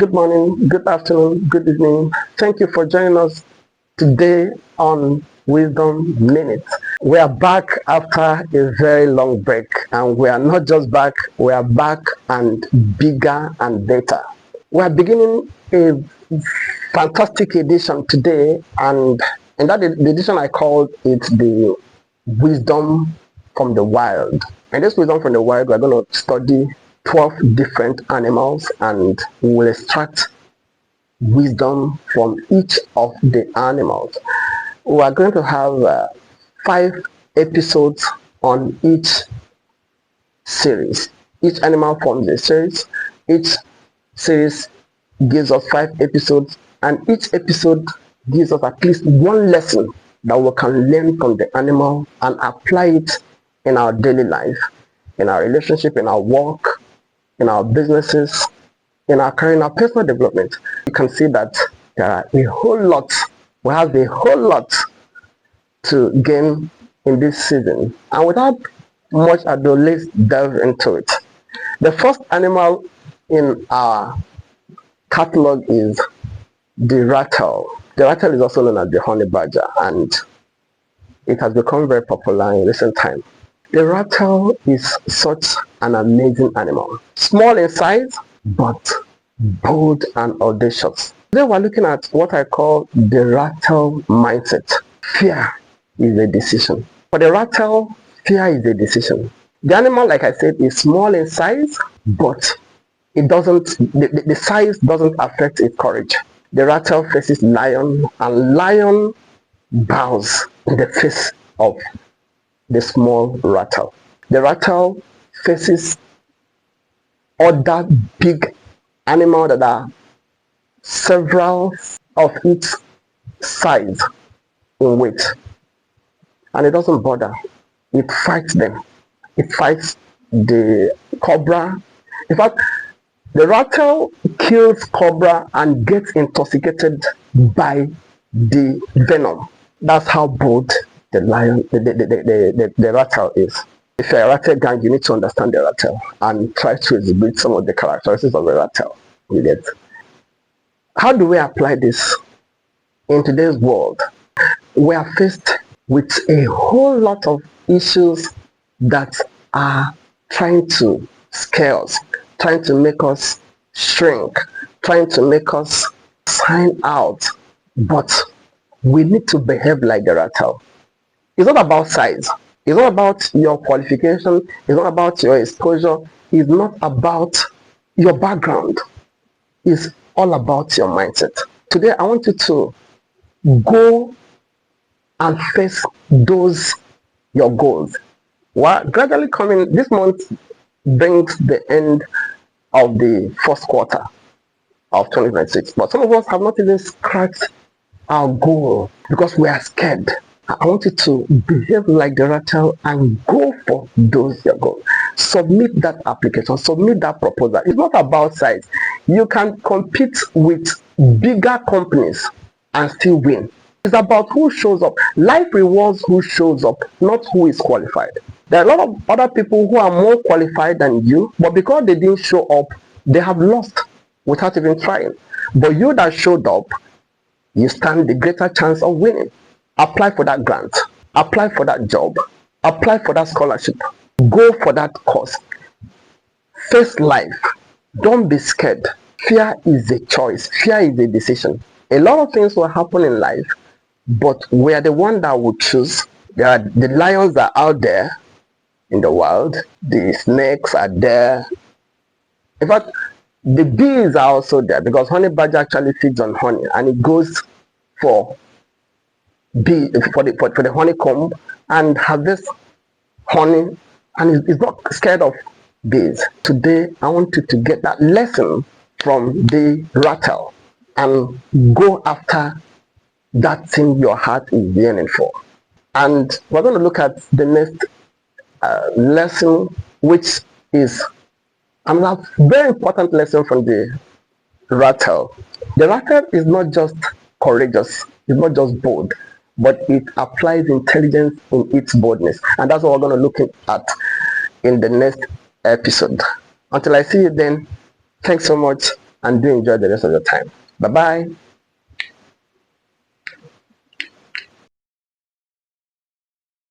Good morning, good afternoon, good evening. Thank you for joining us today on Wisdom Minutes. We are back after a very long break, and we are not just back, we are back and bigger and better. We are beginning a fantastic edition today, and in that edition I called it the Wisdom from the Wild. In this Wisdom from the Wild, we're going to study 12 different animals, and we will extract wisdom from each of the animals. We are going to have 5 episodes on each series. Each animal forms a series. Each series gives us 5 episodes, and each episode gives us at least one lesson that we can learn from the animal and apply it in our daily life, in our relationship, in our work, in our businesses, in our career, in our personal development. You can see that there are a whole lot, we have a whole lot to gain in this season. And without much ado, let's delve into it. The first animal in our catalog is the ratel. The ratel is also known as the honey badger, and it has become very popular in recent time. The ratel is such an amazing animal. Small in size, but bold and audacious. Today we're looking at what I call the ratel mindset. Fear is a decision. For the ratel, fear is a decision. The animal, like I said, is small in size, but it doesn't, the size doesn't affect its courage. The ratel faces lion, and lion bows in the face of the small ratel. The ratel faces other big animals that are several of its size in weight, and it doesn't bother. It fights them. It fights the cobra. In fact, the ratel kills cobra and gets intoxicated by the venom. That's how bold the lion, the ratel is. If you're a ratel gang, you need to understand the ratel and try to exhibit some of the characteristics of the ratel. You get. How do we apply this in today's world? We are faced with a whole lot of issues that are trying to scare us, trying to make us shrink, trying to make us sign out. But we need to behave like the ratel. It's not about size. It's not about your qualification. It's not about your exposure. It's not about your background. It's all about your mindset. Today, I want you to go and face your goals. Well, gradually coming, this month brings the end of the first quarter of 2026. But some of us have not even scratched our goal because we are scared. I want you to behave like the ratel and go for your goals. Submit that application, submit that proposal. It's not about size. You can compete with bigger companies and still win. It's about who shows up. Life rewards who shows up, not who is qualified. There are a lot of other people who are more qualified than you, but because they didn't show up, they have lost without even trying. But you that showed up, you stand the greater chance of winning. Apply for that grant, apply for that job, apply for that scholarship, go for that course. Face life. Don't be scared. Fear is a choice. Fear is a decision. A lot of things will happen in life, but we are the one that will choose. There are the lions that are out there in the wild. The snakes are there. In fact, the bees are also there because honey badger actually feeds on honey, and it goes for the honeycomb and harvest honey, and is not scared of bees. Today, I want you to get that lesson from the ratel and go after that thing your heart is yearning for. And we're going to look at the next lesson, which is another very important lesson from the ratel. The ratel is not just courageous, it's not just bold, but it applies intelligence in its boldness. And that's what we're going to look at in the next episode. Until I see you then, thanks so much. and do enjoy the rest of your time. Bye bye.